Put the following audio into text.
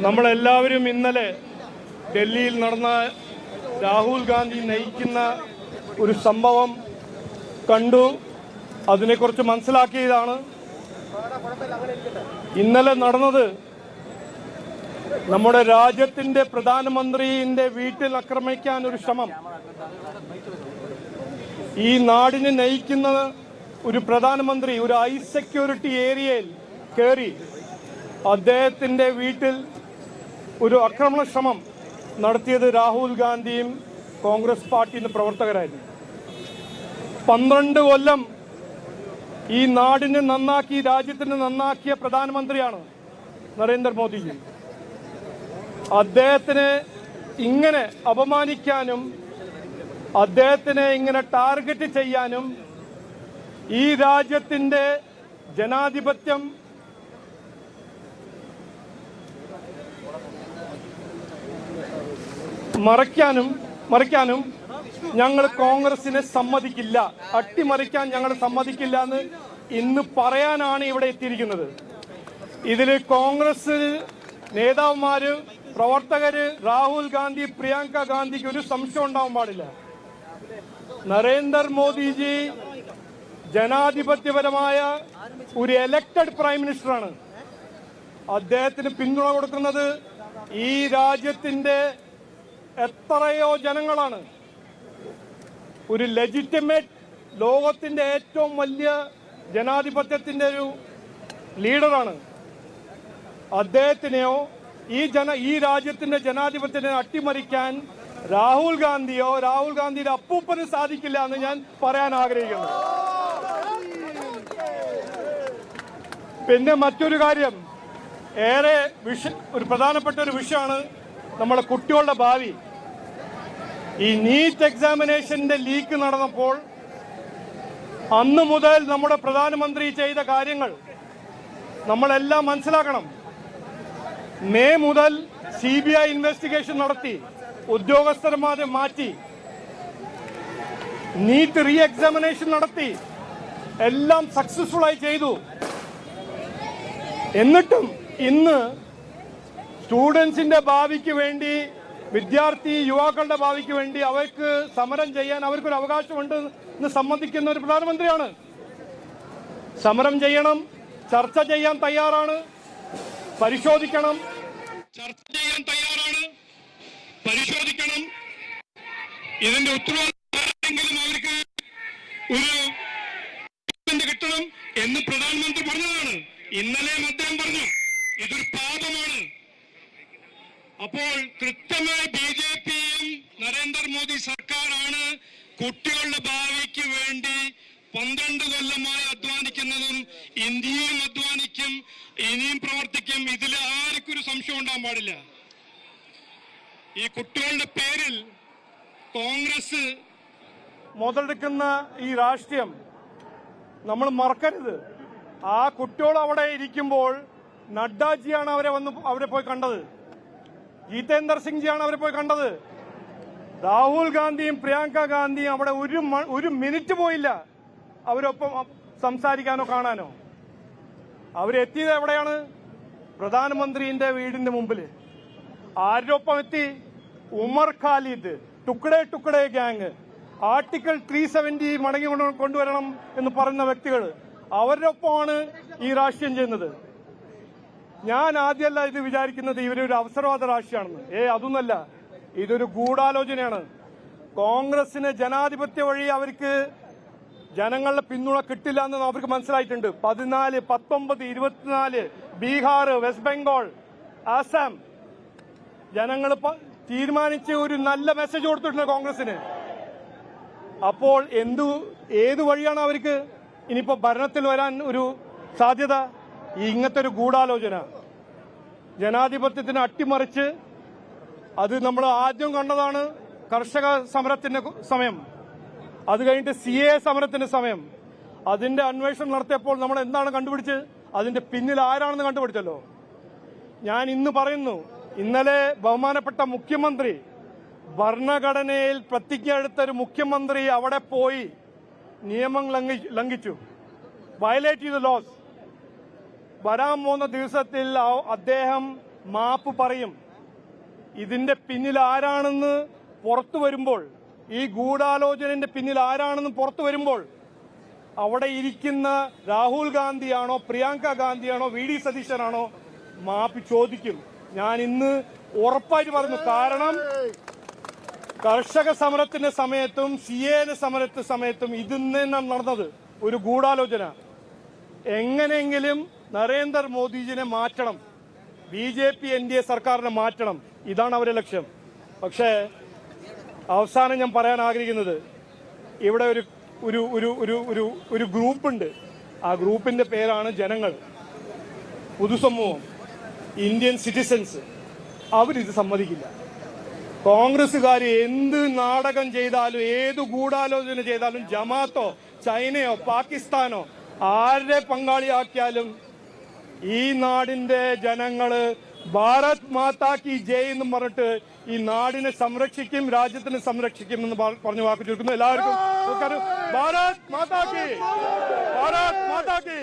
നമ്മളെല്ലാവരും ഇന്നലെ ഡൽഹിയിൽ നടന്ന രാഹുൽ ഗാന്ധി നയിക്കുന്ന ഒരു സംഭവം കണ്ടു, അതിനെക്കുറിച്ച് മനസ്സിലാക്കിയതാണ്. ഇന്നലെ നടന്നത് നമ്മുടെ രാജ്യത്തിന്റെ പ്രധാനമന്ത്രിയുടെ വീട്ടിൽ ആക്രമിക്കാൻ ഒരു ശ്രമം. ഈ നാടിനെ നയിക്കുന്ന ഒരു പ്രധാനമന്ത്രി ഒരു ഹൈ സെക്യൂരിറ്റി ഏരിയയിൽ കയറി അദ്ദേഹത്തിന്റെ വീട്ടിൽ ഒരു ആക്രമണ ശ്രമം നടത്തിയത് രാഹുൽ ഗാന്ധിയും കോൺഗ്രസ് പാർട്ടിയുടെ പ്രവർത്തകരായിരുന്നു. 12 കൊല്ലം ഈ നാടിനെ നന്നാക്കി, രാജ്യത്തിന് നന്നാക്കിയ പ്രധാനമന്ത്രിയാണ് നരേന്ദ്രമോദിജി. അദ്ദേഹത്തിനെ ഇങ്ങനെ അപമാനിക്കാനും അദ്ദേഹത്തിനെ ഇങ്ങനെ ടാർഗറ്റ് ചെയ്യാനും ഈ രാജ്യത്തിന്റെ ജനാധിപത്യം മറിക്കാനും ഞങ്ങൾ കോൺഗ്രസിനെ സമ്മതിക്കില്ല, അട്ടിമറിക്കാൻ ഞങ്ങൾ സമ്മതിക്കില്ല എന്ന് ഇന്ന് പറയാനാണ് ഇവിടെ എത്തിയിരിക്കുന്നത്. ഇതിൽ കോൺഗ്രസ് നേതാക്കന്മാര്, പ്രവർത്തകര്, രാഹുൽ ഗാന്ധി, പ്രിയങ്ക ഗാന്ധിക്ക് ഒരു സംശയം ഉണ്ടാവാൻ പാടില്ല. നരേന്ദ്രമോദിജി ജനാധിപത്യപരമായ ഒരു എലക്റ്റഡ് പ്രൈം മിനിസ്റ്ററാണ്. അദ്ദേഹത്തിന് പിന്തുണ കൊടുക്കുന്നത് ഈ രാജ്യത്തിന്റെ എത്രയോ ജനങ്ങളാണ്. ഒരു ലെജിറ്റിമേറ്റ്, ലോകത്തിന്റെ ഏറ്റവും വലിയ ജനാധിപത്യത്തിന്റെ ഒരു ലീഡറാണ്. അദ്ദേഹത്തിനെയോ ഈ രാജ്യത്തിന്റെ ജനാധിപത്യത്തെ അട്ടിമറിക്കാൻ രാഹുൽ ഗാന്ധിയുടെ അപ്പൂപ്പന് സാധിക്കില്ല എന്ന് ഞാൻ പറയാൻ ആഗ്രഹിക്കുന്നു. പിന്നെ മറ്റൊരു കാര്യം, ഏറെ ഒരു പ്രധാനപ്പെട്ട ഒരു വിഷയമാണ് നമ്മളെ കുട്ടികളുടെ ഭാവി. ഈ നീറ്റ് എക്സാമിനേഷന്റെ ലീക്ക് നടന്നപ്പോൾ അന്നു മുതൽ നമ്മുടെ പ്രധാനമന്ത്രി ചെയ്ത കാര്യങ്ങൾ നമ്മളെല്ലാം മനസ്സിലാക്കണം. മെയ് മുതൽ CBI ഇൻവെസ്റ്റിഗേഷൻ നടത്തി, ഉദ്യോഗസ്ഥന്മാരെ മാറ്റി, നീറ്റ് റീ എക്സാമിനേഷൻ നടത്തി, എല്ലാം സക്സസ്ഫുൾ ആയി ചെയ്തു. എന്നിട്ടും ഇന്ന് സ്റ്റുഡൻസിന്റെ ഭാവിക്ക് വേണ്ടി, യുവാക്കളുടെ ഭാവിക്ക് വേണ്ടി അവർക്ക് സമരം ചെയ്യാൻ അവർക്കൊരു അവകാശമുണ്ട് എന്ന് സമ്മതിക്കുന്ന ഒരു പ്രധാനമന്ത്രിയാണ്. സമരം ചെയ്യണം, ചർച്ച ചെയ്യാൻ തയ്യാറാണ്, പരിശോധിക്കണം, ചർച്ച ചെയ്യാൻ തയ്യാറാണ്, പരിശോധിക്കണം. ഇതിന്റെ ഉത്തരവാദിത്തം അവർക്ക് ഒരു കിട്ടണം എന്ന് പ്രധാനമന്ത്രി പറഞ്ഞതാണ്. ഇന്നലെ അദ്ദേഹം പറഞ്ഞു ഇതൊരു പാപമാണ്. അപ്പോൾ കൃത്യമായി BJPയും നരേന്ദ്രമോദി സർക്കാരാണ് കുട്ടികളുടെ ഭാവിക്ക് വേണ്ടി 12 കൊല്ലമായി അധ്വാനിക്കുന്നതും ഇന്ത്യയും അധ്വാനിക്കും, ഇനിയും പ്രവർത്തിക്കും. ഇതിൽ ആർക്കും ഒരു സംശയം ഉണ്ടാകാൻ പാടില്ല. ഈ കുട്ടികളുടെ പേരിൽ കോൺഗ്രസ് മുതലെടുക്കുന്ന ഈ രാഷ്ട്രീയം നമ്മൾ മറക്കരുത്. ആ കുട്ടികൾ അവിടെ ഇരിക്കുമ്പോൾ നഡ്ഡാജിയാണ് അവരെ പോയി കണ്ടത്, ജിതേന്ദ്ര സിംഗ് ജിയാണ് അവരെ പോയി കണ്ടത്. രാഹുൽ ഗാന്ധിയും പ്രിയങ്ക ഗാന്ധിയും അവിടെ ഒരു മിനിറ്റ് പോയില്ല അവരൊപ്പം സംസാരിക്കാനോ കാണാനോ. അവരെത്തിയത് എവിടെയാണ്? പ്രധാനമന്ത്രിന്റെ വീടിന്റെ മുമ്പിൽ. ആരുടെ ഒപ്പം എത്തി? ഉമർ ഖാലിദ്, ടുക്കഡേ ഗ്യാങ്, ആർട്ടിക്കിൾ 370 മടങ്ങി കൊണ്ടുവരണം എന്ന് പറയുന്ന വ്യക്തികൾ, അവരുടെ ഒപ്പമാണ് ഈ രാഷ്ട്രീയം ചെയ്യുന്നത്. ഞാൻ ആദ്യമല്ല ഇത് വിചാരിക്കുന്നത് ഇവരൊരു അവസരവാദ രാഷ്ട്രീയമാണെന്ന്. അതൊന്നല്ല, ഇതൊരു ഗൂഢാലോചനയാണ്. കോൺഗ്രസിന് ജനാധിപത്യ വഴി അവർക്ക് ജനങ്ങളുടെ പിന്തുണ കിട്ടില്ല എന്ന് അവർക്ക് മനസ്സിലായിട്ടുണ്ട്. 14, 19, 24 ബീഹാർ, വെസ്റ്റ് ബംഗാൾ, ആസാം ജനങ്ങൾ തീരുമാനിച്ച് ഒരു നല്ല മെസ്സേജ് കൊടുത്തിട്ടുണ്ട് കോൺഗ്രസിന്. അപ്പോൾ ഏത് വഴിയാണ് അവർക്ക് ഇനിയിപ്പോ ഭരണത്തിൽ വരാൻ ഒരു സാധ്യത? ഇങ്ങനത്തെ ഒരു ഗൂഢാലോചന, ജനാധിപത്യത്തിന് അട്ടിമറിച്ച്, അത് നമ്മൾ ആദ്യം കണ്ടതാണ് കർഷക സമരത്തിന്റെ സമയം, അത് കഴിഞ്ഞിട്ട് CA സമരത്തിന്റെ സമയം. അതിന്റെ അന്വേഷണം നടത്തിയപ്പോൾ നമ്മൾ എന്താണ് കണ്ടുപിടിച്ചത്? അതിന്റെ പിന്നിൽ ആരാണെന്ന് കണ്ടുപിടിച്ചല്ലോ. ഞാൻ ഇന്ന് പറയുന്നു, ഇന്നലെ ബഹുമാനപ്പെട്ട മുഖ്യമന്ത്രി, ഭരണഘടനയിൽ പ്രതിജ്ഞ എടുത്ത ഒരു മുഖ്യമന്ത്രി അവിടെ പോയി നിയമം ലംഘിച്ചു, വയലേറ്റ് ചെയ്ത ലോസ്. വരാൻ പോകുന്ന ദിവസത്തിൽ അദ്ദേഹം മാപ്പ് പറയും. ഇതിന്റെ പിന്നിൽ ആരാണെന്ന് പുറത്തു വരുമ്പോൾ, ഈ ഗൂഢാലോചനന്റെ പിന്നിൽ ആരാണെന്ന് പുറത്തു വരുമ്പോൾ അവിടെ ഇരിക്കുന്ന രാഹുൽ ഗാന്ധിയാണോ പ്രിയങ്ക ഗാന്ധിയാണോ വി.ഡി. സതീശനാണോ മാപ്പ് ചോദിക്കും. ഞാൻ ഇന്ന് ഉറപ്പായിട്ട് പറഞ്ഞു. കാരണം കർഷക സമരത്തിന്റെ സമയത്തും CAA സമരത്തിന്റെ ഇത് തന്നെയാണ് നടന്നത്, ഒരു ഗൂഢാലോചന. എങ്ങനെയെങ്കിലും നരേന്ദ്രമോദിജിനെ മാറ്റണം, BJP NDA സർക്കാരിനെ മാറ്റണം, ഇതാണ് അവരുടെ ലക്ഷ്യം. പക്ഷേ അവസാനം ഞാൻ പറയാൻ ആഗ്രഹിക്കുന്നത്, ഇവിടെ ഒരു ഒരു ഒരു ഒരു ഒരു ഒരു ഗ്രൂപ്പുണ്ട്. ആ ഗ്രൂപ്പിന്റെ പേരാണ് ജനങ്ങൾ, പൊതുസമൂഹം, ഇന്ത്യൻ സിറ്റിസൺസ്. അവരിത് സമ്മതിക്കില്ല. കോൺഗ്രസ്സുകാർ എന്ത് നാടകം ചെയ്താലും, ഏത് ഗൂഢാലോചന ചെയ്താലും, ജമാഅത്തോ ചൈനയോ പാകിസ്ഥാനോ ആരുടെ പങ്കാളിയാക്കിയാലും ഈ നാടിന്റെ ജനങ്ങള് ഭാരത് മാതാ കി ജയ് എന്നും പറഞ്ഞിട്ട് ഈ നാടിനെ സംരക്ഷിക്കും, രാജ്യത്തിനെ സംരക്ഷിക്കും എന്ന് പറഞ്ഞു വാക്ക് ചുരുക്കുന്നു. എല്ലാവർക്കും ഭാരത് മാതാ കി, ഭാരത് മാതാ കി.